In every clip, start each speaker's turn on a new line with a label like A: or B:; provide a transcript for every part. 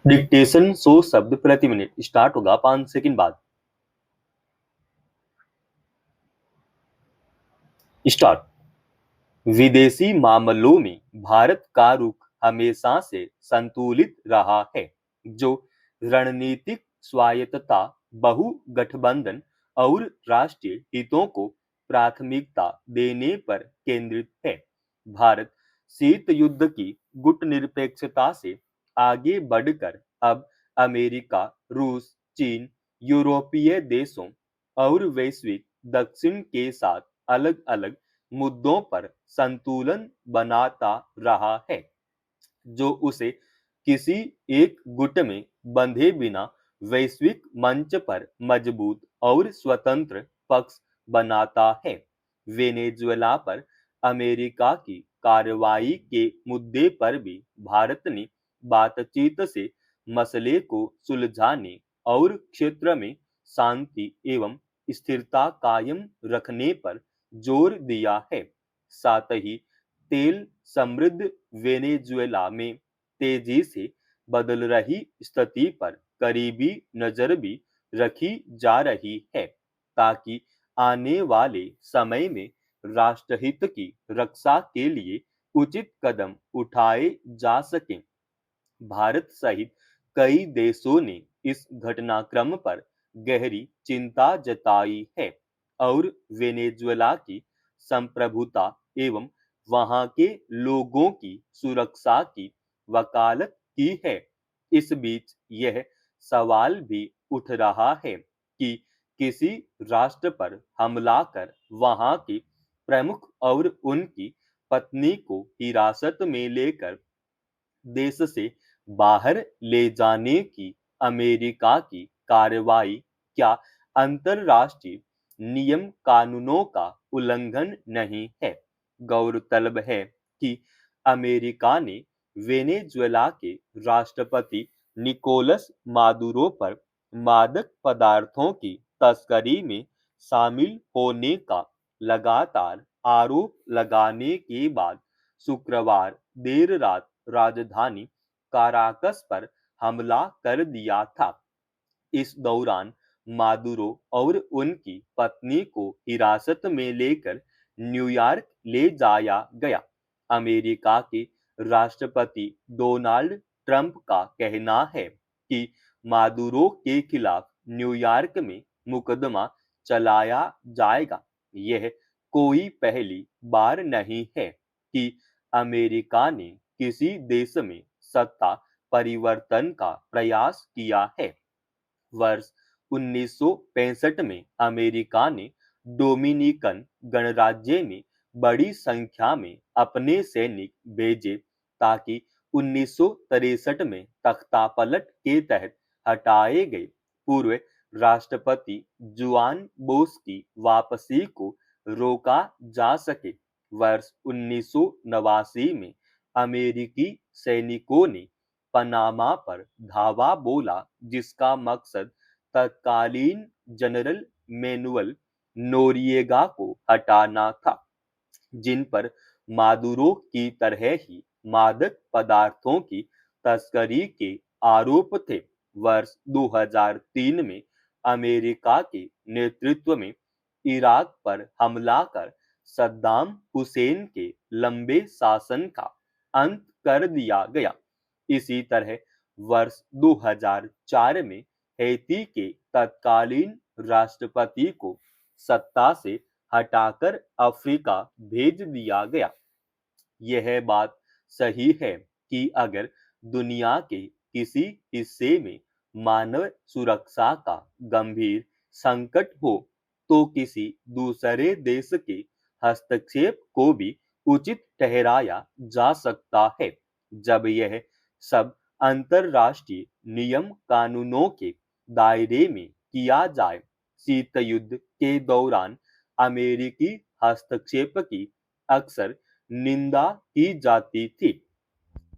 A: Dictation 100 शब्द प्रति minute start होगा 5 सेकंड बाद। स्टार्ट। विदेशी मामलों में भारत का रुख हमेशा से संतुलित रहा है, जो रणनीतिक स्वायत्तता, बहुगठबंधन और राष्ट्रीय हितों को प्राथमिकता देने पर केंद्रित है। भारत शीत युद्ध की गुटनिरपेक्षता से आगे बढ़कर अब अमेरिका, रूस, चीन, यूरोपीय देशों और वैश्विक दक्षिण के साथ अलग-अलग मुद्दों पर संतुलन बनाता रहा है, जो उसे किसी एक गुट में बंधे बिना वैश्विक मंच पर मजबूत और स्वतंत्र पक्ष बनाता है। वेनेजुएला पर अमेरिका की कार्रवाई के मुद्दे पर भी भारत ने बातचीत से मसले को सुलझाने और क्षेत्र में शांति एवं स्थिरता कायम रखने पर जोर दिया है। साथ ही तेल समृद्ध वेनेजुएला में तेजी से बदल रही स्थिति पर करीबी नजर भी रखी जा रही है, ताकि आने वाले समय में राष्ट्रहित की रक्षा के लिए उचित कदम उठाए जा सकें। भारत सहित कई देशों ने इस घटनाक्रम पर गहरी चिंता जताई है और वेनेजुएला की संप्रभुता एवं वहां के लोगों की सुरक्षा की वकालत की है। इस बीच यह सवाल भी उठ रहा है कि किसी राष्ट्र पर हमला कर वहां की प्रमुख और उनकी पत्नी को हिरासत में लेकर देश से बाहर ले जाने की अमेरिका की कार्रवाई क्या अंतरराष्ट्रीय नियम कानूनों का उल्लंघन नहीं है। गौरतलब है कि अमेरिका ने वेनेजुएला के राष्ट्रपति निकोलस मादुरो पर मादक पदार्थों की तस्करी में शामिल होने का लगातार आरोप लगाने के बाद शुक्रवार देर रात राजधानी काराकस पर हमला कर दिया था। इस दौरान मादुरो और उनकी पत्नी को हिरासत में लेकर न्यूयॉर्क ले जाया गया। अमेरिका के राष्ट्रपति डोनाल्ड ट्रंप का कहना है कि मादुरो के खिलाफ न्यूयॉर्क में मुकदमा चलाया जाएगा। यह कोई पहली बार नहीं है कि अमेरिका ने किसी देश में सत्ता परिवर्तन का प्रयास किया है। वर्ष 1965 में अमेरिका ने डोमिनिकन गणराज्य में बड़ी संख्या में अपने सैनिक भेजे ताकि 1963 में तख्तापलट के तहत हटाए गए पूर्व राष्ट्रपति जुआन बोस की वापसी को रोका जा सके। वर्ष 1989 में अमेरिकी सैनिकों ने पनामा पर धावा बोला, जिसका मकसद तत्कालीन जनरल मैनुअल नोरिएगा को हटाना था, जिन पर मादुरो की तरह ही मादक पदार्थों की तस्करी के आरोप थे। वर्ष 2003 में अमेरिका के नेतृत्व में इराक पर हमला कर सद्दाम हुसैन के लंबे शासन का अंत कर दिया गया। इसी तरह वर्ष 2004 में हैती के तत्कालीन राष्ट्रपति को सत्ता से हटाकर अफ्रीका भेज दिया गया। यह बात सही है कि अगर दुनिया के किसी हिस्से में मानव सुरक्षा का गंभीर संकट हो, तो किसी दूसरे देश के हस्तक्षेप को भी उचित ठहराया जा सकता है, जब यह सब अंतरराष्ट्रीय नियम कानूनों के दायरे में किया जाए। शीत युद्ध के दौरान अमेरिकी हस्तक्षेप की अक्सर निंदा की जाती थी,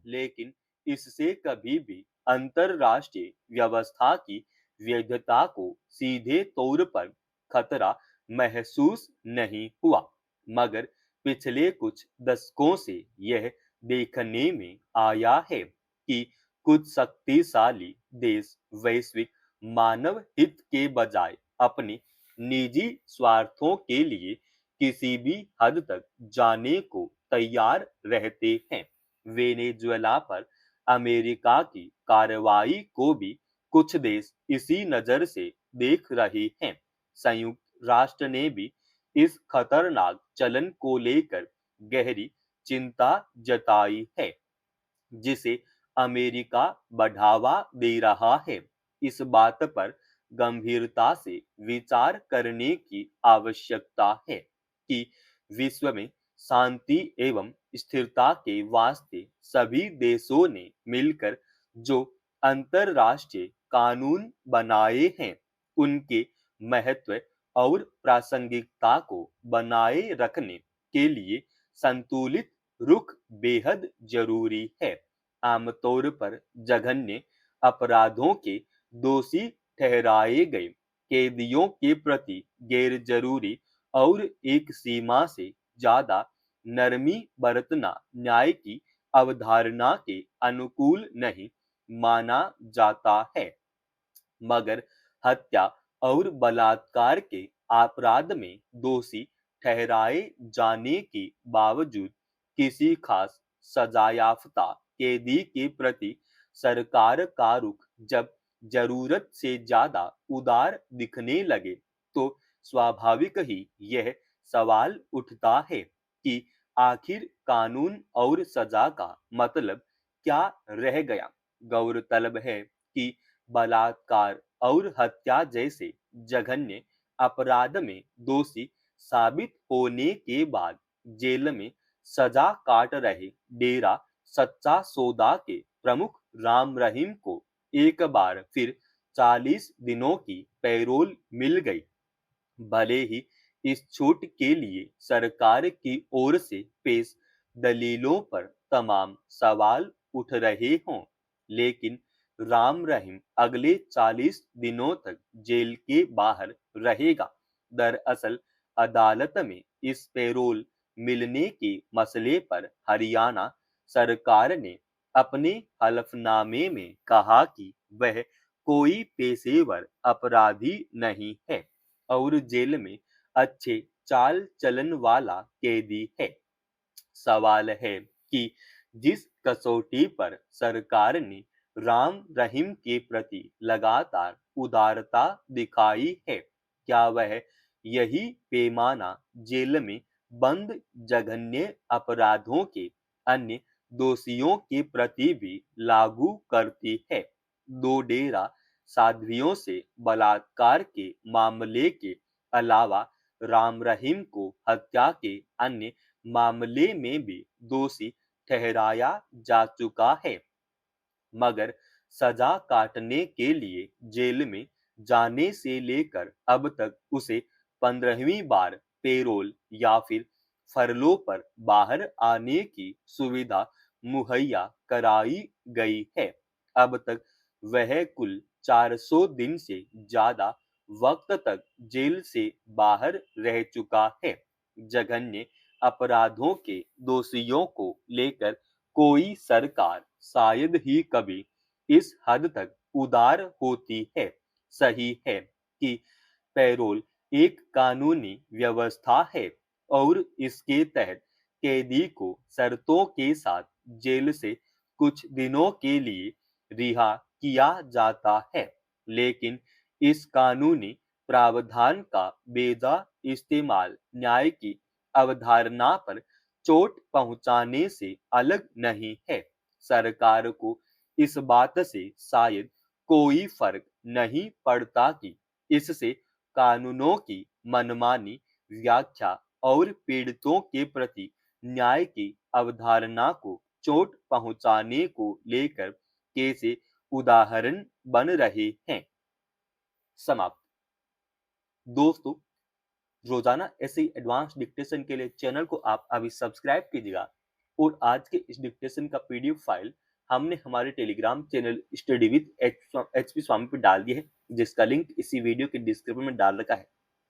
A: लेकिन इससे कभी भी अंतरराष्ट्रीय व्यवस्था की वैधता को सीधे तौर पर खतरा महसूस नहीं हुआ। मगर पिछले कुछ दशकों से यह देखने में आया है कि कुछ शक्तिशाली देश वैश्विक मानव हित के बजाय अपने निजी स्वार्थों के लिए किसी भी हद तक जाने को तैयार रहते हैं। वेनेजुएला पर अमेरिका की कार्रवाई को भी कुछ देश इसी नजर से देख रहे हैं। संयुक्त राष्ट्र ने भी इस खतरनाक चलन को लेकर गहरी चिंता जताई है, जिसे अमेरिका बढ़ावा दे रहा है। इस बात पर गंभीरता से विचार करने की आवश्यकता है कि विश्व में शांति एवं स्थिरता के वास्ते सभी देशों ने मिलकर जो अंतरराष्ट्रीय कानून बनाए हैं, उनके महत्व और प्रासंगिकता को बनाए रखने के लिए संतुलित रुख बेहद जरूरी है। आमतौर पर जघन्य अपराधों के दोषी ठहराए गए कैदियों के प्रति गैर जरूरी और एक सीमा से ज्यादा नरमी बरतना न्याय की अवधारणा के अनुकूल नहीं माना जाता है। मगर हत्या और बलात्कार के अपराध में दोषी ठहराए जाने के बावजूद किसी खास सजायाफ्ता कैदी के प्रति सरकार का रुख जब जरूरत से ज्यादा उदार दिखने लगे, तो स्वाभाविक ही यह सवाल उठता है कि आखिर कानून और सजा का मतलब क्या रह गया। गौरतलब है कि बलात्कार और हत्या जैसे जघन्य अपराध में दोषी साबित होने के बाद जेल में सजा काट रहे डेरा सच्चा सौदा के प्रमुख राम रहीम को एक बार फिर 40 दिनों की पैरोल मिल गई। भले ही इस छूट के लिए सरकार की ओर से पेश दलीलों पर तमाम सवाल उठ रहे हों, लेकिन राम रहीम अगले 40 दिनों तक जेल के बाहर रहेगा। दरअसल अदालत में इस पैरोल मिलने के मसले पर हरियाणा सरकार ने अपने हलफनामे में कहा कि वह कोई पेशेवर अपराधी नहीं है और जेल में अच्छे चाल चलन वाला कैदी है। सवाल है कि जिस कसौटी पर सरकार ने राम रहीम के प्रति लगातार उदारता दिखाई है, क्या वह यही पैमाना जेल में बंद जघन्य अपराधों के अन्य दोषियों के प्रति भी लागू करती है। दो डेरा साध्वियों से बलात्कार के मामले के अलावा राम रहीम को हत्या के अन्य मामले में भी दोषी ठहराया जा चुका है, मगर सजा काटने के लिए जेल में जाने से लेकर अब तक उसे 15वीं बार पैरोल या फिर फरलो पर बाहर आने की सुविधा मुहैया कराई गई है। अब तक वह कुल 400 दिन से ज्यादा वक्त तक जेल से बाहर रह चुका है। जघन्य अपराधों के दोषियों को लेकर कोई सरकार शायद ही कभी इस हद तक उदार होती है। सही है कि पैरोल एक कानूनी व्यवस्था है और इसके तहत कैदी को शर्तों के साथ जेल से कुछ दिनों के लिए रिहा किया जाता है, लेकिन इस कानूनी प्रावधान का बेजा इस्तेमाल न्याय की अवधारणा पर चोट पहुंचाने से अलग नहीं है। सरकार को इस बात से शायद कोई फर्क नहीं पड़ता कि इससे कानूनों की मनमानी व्याख्या और पीड़ितों के प्रति न्याय की अवधारणा को चोट पहुंचाने को लेकर कैसे उदाहरण बन रहे हैं। समाप्त। दोस्तों, रोजाना ऐसे ही एडवांस डिक्टेशन के लिए चैनल को आप अभी सब्सक्राइब कीजिएगा और आज के इस डिक्टेशन का पीडीएफ फाइल हमने हमारे Telegram channel study with HP Swami पे डाल दिया है, जिसका लिंक इसी वीडियो के डिस्क्रिप्शन में डाल रखा है।